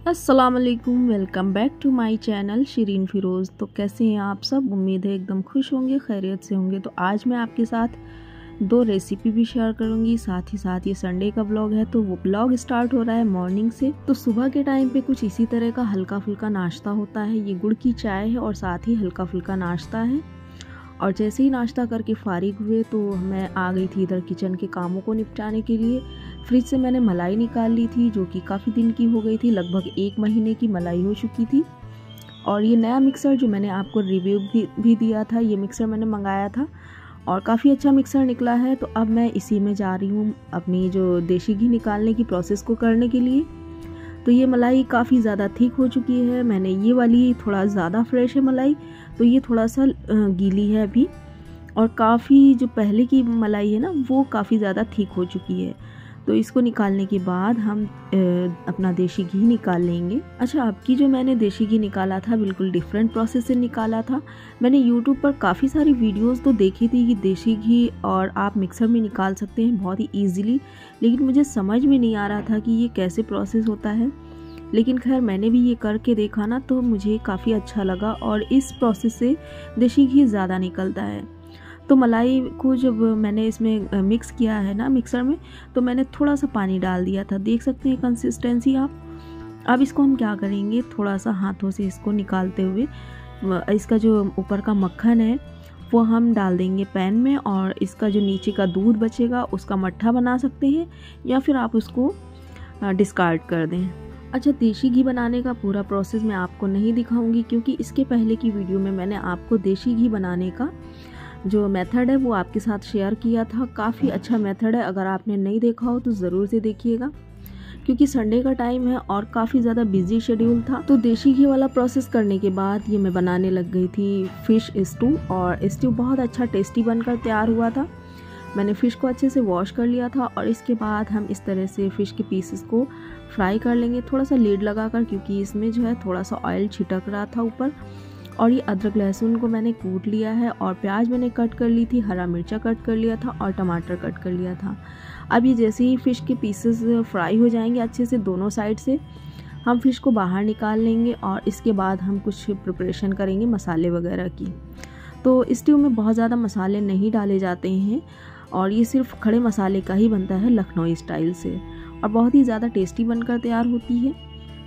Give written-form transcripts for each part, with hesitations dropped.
अस्सलाम वालेकुम, welcome back to my channel Shireen Firoz. तो कैसे हैं आप सब? उम्मीद है एकदम खुश होंगे, खैरियत से होंगे। तो आज मैं आपके साथ दो रेसिपी भी शेयर करूंगी, साथ ही साथ ये संडे का ब्लॉग है। तो वो ब्लॉग स्टार्ट हो रहा है मॉर्निंग से। तो सुबह के टाइम पे कुछ इसी तरह का हल्का फुल्का नाश्ता होता है। ये गुड़ की चाय है और साथ ही हल्का फुल्का नाश्ता है। और जैसे ही नाश्ता करके फारिग हुए तो मैं आ गई थी इधर किचन के कामों को निपटाने के लिए। फ्रिज से मैंने मलाई निकाल ली थी, जो कि काफ़ी दिन की हो गई थी, लगभग 1 महीने की मलाई हो चुकी थी। और ये नया मिक्सर जो मैंने आपको रिव्यू भी दिया था, ये मिक्सर मैंने मंगाया था और काफ़ी अच्छा मिक्सर निकला है। तो अब मैं इसी में जा रही हूँ अपनी जो देसी घी निकालने की प्रोसेस को करने के लिए। तो ये मलाई काफ़ी ज़्यादा थिक हो चुकी है। मैंने ये वाली थोड़ा ज़्यादा फ्रेश है मलाई, तो ये थोड़ा सा गीली है अभी। और काफ़ी जो पहले की मलाई है ना, वो काफ़ी ज़्यादा थिक हो चुकी है। तो इसको निकालने के बाद हम अपना देसी घी निकाल लेंगे। अच्छा, आपकी जो मैंने देसी घी निकाला था बिल्कुल डिफरेंट प्रोसेस से निकाला था। मैंने यूट्यूब पर काफ़ी सारी वीडियोस तो देखी थी कि देसी घी और आप मिक्सर में निकाल सकते हैं बहुत ही ईजीली, लेकिन मुझे समझ में नहीं आ रहा था कि ये कैसे प्रोसेस होता है। लेकिन खैर मैंने भी ये करके देखा ना, तो मुझे काफ़ी अच्छा लगा और इस प्रोसेस से देसी घी ज़्यादा निकलता है। तो मलाई को जब मैंने इसमें मिक्स किया है ना मिक्सर में, तो मैंने थोड़ा सा पानी डाल दिया था। देख सकते हैं कंसिस्टेंसी आप। अब इसको हम क्या करेंगे, थोड़ा सा हाथों से इसको निकालते हुए इसका जो ऊपर का मक्खन है वो हम डाल देंगे पैन में, और इसका जो नीचे का दूध बचेगा उसका मट्ठा बना सकते हैं या फिर आप उसको डिस्कार्ड कर दें। अच्छा, देसी घी बनाने का पूरा प्रोसेस मैं आपको नहीं दिखाऊंगी, क्योंकि इसके पहले की वीडियो में मैंने आपको देसी घी बनाने का जो मेथड है वो आपके साथ शेयर किया था। काफ़ी अच्छा मेथड है, अगर आपने नहीं देखा हो तो ज़रूर से देखिएगा, क्योंकि संडे का टाइम है और काफ़ी ज़्यादा बिजी शेड्यूल था। तो देसी घी वाला प्रोसेस करने के बाद ये मैं बनाने लग गई थी फ़िश स्टू, और स्टू बहुत अच्छा टेस्टी बनकर तैयार हुआ था। मैंने फ़िश को अच्छे से वॉश कर लिया था और इसके बाद हम इस तरह से फ़िश के पीसेस को फ्राई कर लेंगे, थोड़ा सा लीड लगाकर, क्योंकि इसमें जो है थोड़ा सा ऑयल छिटक रहा था ऊपर। और ये अदरक लहसुन को मैंने कूट लिया है, और प्याज मैंने कट कर ली थी, हरा मिर्चा कट कर लिया था और टमाटर कट कर लिया था। अब ये जैसे ही फ़िश के पीसेस फ्राई हो जाएंगे अच्छे से दोनों साइड से, हम फ़िश को बाहर निकाल लेंगे और इसके बाद हम कुछ प्रिपरेशन करेंगे मसाले वगैरह की। तो स्ट्यू में बहुत ज़्यादा मसाले नहीं डाले जाते हैं और ये सिर्फ खड़े मसाले का ही बनता है लखनऊ स्टाइल से, और बहुत ही ज़्यादा टेस्टी बनकर तैयार होती है।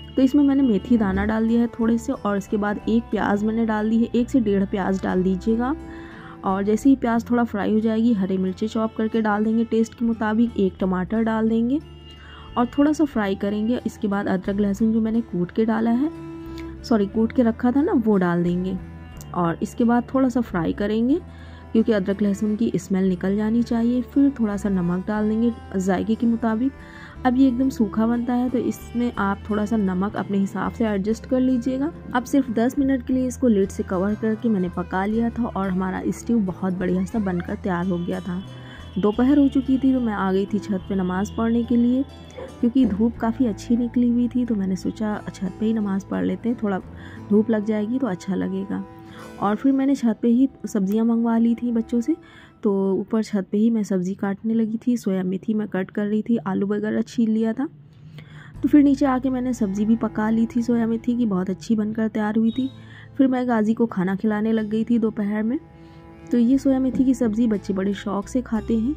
तो इसमें मैंने मेथी दाना डाल दिया है थोड़े से, और इसके बाद 1 प्याज मैंने डाल दी है, 1 से 1.5 प्याज डाल दीजिएगा। और जैसे ही प्याज थोड़ा फ्राई हो जाएगी, हरे मिर्ची चॉप करके डाल देंगे टेस्ट के मुताबिक, 1 टमाटर डाल देंगे और थोड़ा सा फ्राई करेंगे। इसके बाद अदरक लहसुन जो मैंने कूट के रखा था ना, वो डाल देंगे और इसके बाद थोड़ा सा फ्राई करेंगे, क्योंकि अदरक लहसुन की स्मेल निकल जानी चाहिए। फिर थोड़ा सा नमक डाल देंगे जायके के मुताबिक। अब ये एकदम सूखा बनता है, तो इसमें आप थोड़ा सा नमक अपने हिसाब से एडजस्ट कर लीजिएगा। अब सिर्फ 10 मिनट के लिए इसको लिड से कवर करके मैंने पका लिया था और हमारा स्ट्यू बहुत बढ़िया सा बनकर तैयार हो गया था। दोपहर हो चुकी थी, तो मैं आ गई थी छत पे नमाज़ पढ़ने के लिए, क्योंकि धूप काफ़ी अच्छी निकली हुई थी। तो मैंने सोचा छत पे ही नमाज़ पढ़ लेते हैं, थोड़ा धूप लग जाएगी तो अच्छा लगेगा। और फिर मैंने छत पे ही सब्जियां मंगवा ली थी बच्चों से, तो ऊपर छत पे ही मैं सब्ज़ी काटने लगी थी। सोया मेथी मैं कट कर रही थी, आलू वगैरह छील लिया था। तो फिर नीचे आके मैंने सब्ज़ी भी पका ली थी सोया मेथी की, बहुत अच्छी बनकर तैयार हुई थी। फिर मैं गाजी को खाना खिलाने लग गई थी दोपहर में। तो ये सोया मेथी की सब्ज़ी बच्चे बड़े शौक़ से खाते हैं।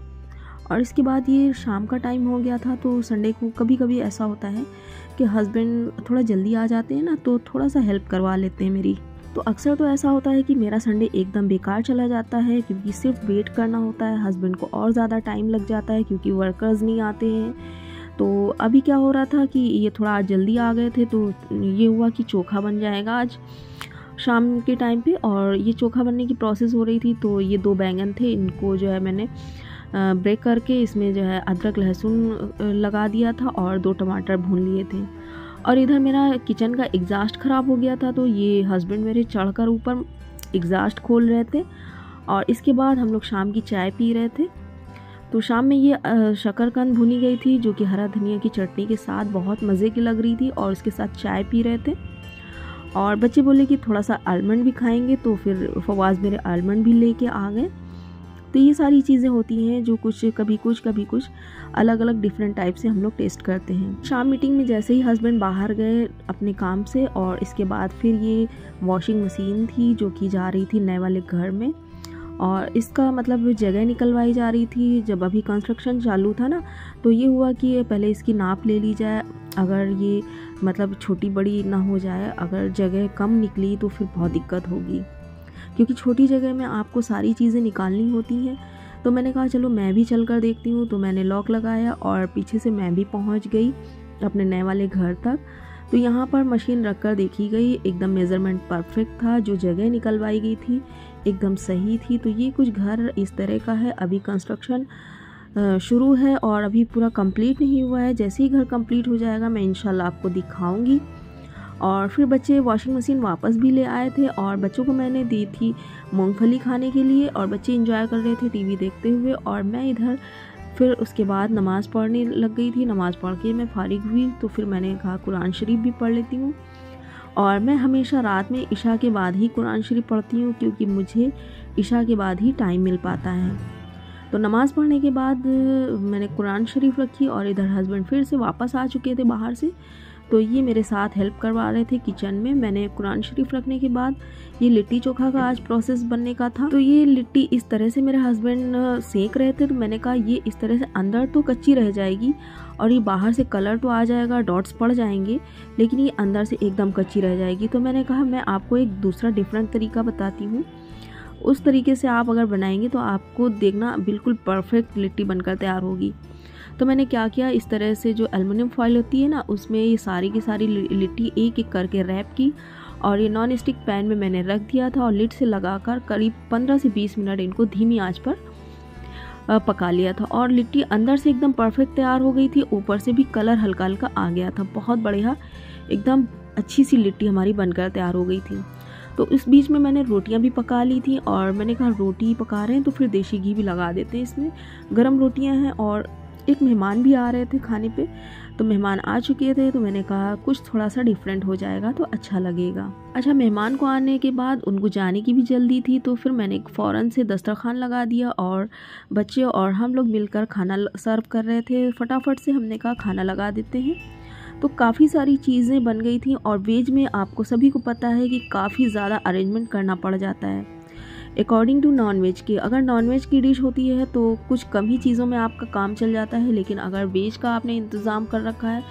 और इसके बाद ये शाम का टाइम हो गया था, तो संडे को कभी कभी ऐसा होता है कि हस्बैंड थोड़ा जल्दी आ जाते हैं ना, तो थोड़ा सा हेल्प करवा लेते हैं मेरी। तो अक्सर तो ऐसा होता है कि मेरा संडे एकदम बेकार चला जाता है, क्योंकि सिर्फ वेट करना होता है। हस्बैंड को और ज़्यादा टाइम लग जाता है क्योंकि वर्कर्स नहीं आते हैं। तो अभी क्या हो रहा था कि ये थोड़ा आज जल्दी आ गए थे, तो ये हुआ कि चोखा बन जाएगा आज शाम के टाइम पे। और ये चोखा बनने की प्रोसेस हो रही थी, तो ये 2 बैंगन थे, इनको जो है मैंने ब्रेक करके इसमें जो है अदरक लहसुन लगा दिया था और 2 टमाटर भून लिए थे। और इधर मेरा किचन का एग्जास्ट ख़राब हो गया था, तो ये हस्बैंड मेरे चढ़कर ऊपर एग्जास्ट खोल रहे थे। और इसके बाद हम लोग शाम की चाय पी रहे थे। तो शाम में ये शकरकंद भुनी गई थी, जो कि हरा धनिया की चटनी के साथ बहुत मज़े की लग रही थी, और उसके साथ चाय पी रहे थे। और बच्चे बोले कि थोड़ा सा आलमंड भी खाएंगे, तो फिर फवाज मेरे आलमंड भी लेके आ गए। तो ये सारी चीज़ें होती हैं जो कभी कुछ अलग अलग डिफरेंट टाइप से हम लोग टेस्ट करते हैं। शाम मीटिंग में जैसे ही हस्बैंड बाहर गए अपने काम से, और इसके बाद फिर ये वॉशिंग मशीन थी जो कि जा रही थी नए वाले घर में, और इसका मतलब जगह निकलवाई जा रही थी। जब अभी कंस्ट्रक्शन चालू था ना, तो ये हुआ कि पहले इसकी नाप ले ली जाए, अगर ये मतलब छोटी बड़ी ना हो जाए, अगर जगह कम निकली तो फिर बहुत दिक्कत होगी, क्योंकि छोटी जगह में आपको सारी चीज़ें निकालनी होती हैं। तो मैंने कहा चलो मैं भी चल कर देखती हूँ। तो मैंने लॉक लगाया और पीछे से मैं भी पहुँच गई अपने नए वाले घर तक। तो यहाँ पर मशीन रख कर देखी गई, एकदम मेज़रमेंट परफेक्ट था, जो जगह निकलवाई गई थी एकदम सही थी। तो ये कुछ घर इस तरह का है, अभी कंस्ट्रक्शन शुरू है और अभी पूरा कंप्लीट नहीं हुआ है। जैसे ही घर कंप्लीट हो जाएगा मैं इंशाल्लाह आपको दिखाऊंगी। और फिर बच्चे वॉशिंग मशीन वापस भी ले आए थे, और बच्चों को मैंने दी थी मूंगफली खाने के लिए, और बच्चे एंजॉय कर रहे थे टीवी देखते हुए, और मैं इधर फिर उसके बाद नमाज़ पढ़ने लग गई थी। नमाज़ पढ़ के मैं फारिग हुई तो फिर मैंने कहा कुरान शरीफ भी पढ़ लेती हूँ। और मैं हमेशा रात में इशा के बाद ही कुरान शरीफ पढ़ती हूँ, क्योंकि मुझे इशा के बाद ही टाइम मिल पाता है। तो नमाज़ पढ़ने के बाद मैंने कुरान शरीफ रखी, और इधर हस्बैंड फिर से वापस आ चुके थे बाहर से, तो ये मेरे साथ हेल्प करवा रहे थे किचन में। मैंने कुरान शरीफ रखने के बाद ये लिट्टी चोखा का आज प्रोसेस बनने का था। तो ये लिट्टी इस तरह से मेरे हस्बैंड सेक रहे थे, तो मैंने कहा ये इस तरह से अंदर तो कच्ची रह जाएगी और ये बाहर से कलर तो आ जाएगा, डॉट्स पड़ जाएंगे, लेकिन ये अंदर से एकदम कच्ची रह जाएगी। तो मैंने कहा मैं आपको एक दूसरा डिफरेंट तरीका बताती हूँ, उस तरीके से आप अगर बनाएंगे तो आपको देखना बिल्कुल परफेक्ट लिट्टी बनकर तैयार होगी। तो मैंने क्या किया, इस तरह से जो एल्युमिनियम फॉइल होती है ना, उसमें ये सारी की सारी लिट्टी एक एक करके रैप की, और ये नॉन स्टिक पैन में मैंने रख दिया था, और लिड से लगाकर करीब 15 से 20 मिनट इनको धीमी आंच पर पका लिया था। और लिट्टी अंदर से एकदम परफेक्ट तैयार हो गई थी, ऊपर से भी कलर हल्का हल्का आ गया था। बहुत बढ़िया एकदम अच्छी सी लिट्टी हमारी बनकर तैयार हो गई थी। तो इस बीच में मैंने रोटियां भी पका ली थी, और मैंने कहा रोटी पका रहे हैं तो फिर देसी घी भी लगा देते हैं इसमें। गरम रोटियां हैं, और एक मेहमान भी आ रहे थे खाने पे, तो मेहमान आ चुके थे, तो मैंने कहा कुछ थोड़ा सा डिफरेंट हो जाएगा तो अच्छा लगेगा। अच्छा, मेहमान को आने के बाद उनको जाने की भी जल्दी थी, तो फिर मैंने फ़ौरन से दस्तरखान लगा दिया, और बच्चे और हम लोग मिलकर खाना सर्व कर रहे थे। फटाफट से हमने कहा खाना लगा देते हैं। तो काफ़ी सारी चीज़ें बन गई थी, और वेज में आपको सभी को पता है कि काफ़ी ज़्यादा अरेंजमेंट करना पड़ जाता है अकॉर्डिंग टू नॉनवेज की। अगर नॉनवेज की डिश होती है तो कुछ कम ही चीज़ों में आपका काम चल जाता है, लेकिन अगर वेज का आपने इंतज़ाम कर रखा है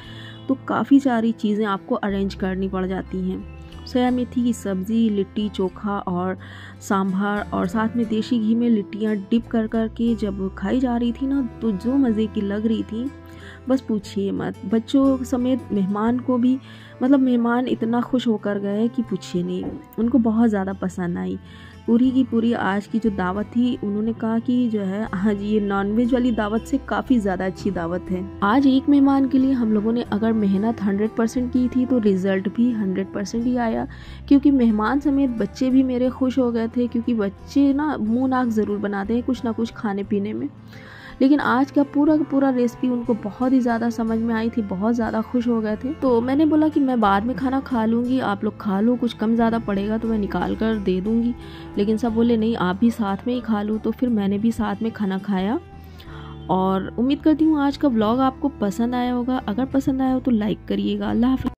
तो काफ़ी सारी चीज़ें आपको अरेंज करनी पड़ जाती हैं। सोया मेथी की सब्ज़ी, लिट्टी चोखा और सांभर, और साथ में देसी घी में लिट्टियाँ डिप कर कर के जब खाई जा रही थी ना, तो जो मज़े की लग रही थी बस पूछिए मत। बच्चों समेत मेहमान को भी, मतलब मेहमान इतना खुश होकर गए कि पूछिए नहीं, उनको बहुत ज़्यादा पसंद आई। पूरी की पूरी आज की जो दावत थी, उन्होंने कहा कि जो है हाँ जी, ये नॉनवेज वाली दावत से काफ़ी ज़्यादा अच्छी दावत है। आज एक मेहमान के लिए हम लोगों ने अगर मेहनत 100% की थी तो रिज़ल्ट भी 100% ही आया, क्योंकि मेहमान समेत बच्चे भी मेरे खुश हो गए थे, क्योंकि बच्चे ना मुँह नाक ज़रूर बनाते हैं कुछ ना कुछ खाने पीने में। लेकिन आज का पूरा रेसिपी उनको बहुत ही ज़्यादा समझ में आई थी, बहुत ज़्यादा खुश हो गए थे। तो मैंने बोला कि मैं बाद में खाना खा लूँगी, आप लोग खा लो, कुछ कम ज़्यादा पड़ेगा तो मैं निकाल कर दे दूँगी। लेकिन सब बोले नहीं, आप भी साथ में ही खा लो। तो फिर मैंने भी साथ में खाना खाया, और उम्मीद करती हूँ आज का व्लॉग आपको पसंद आया होगा। अगर पसंद आया हो तो लाइक करिएगा। अल्लाह हाफ़िज़।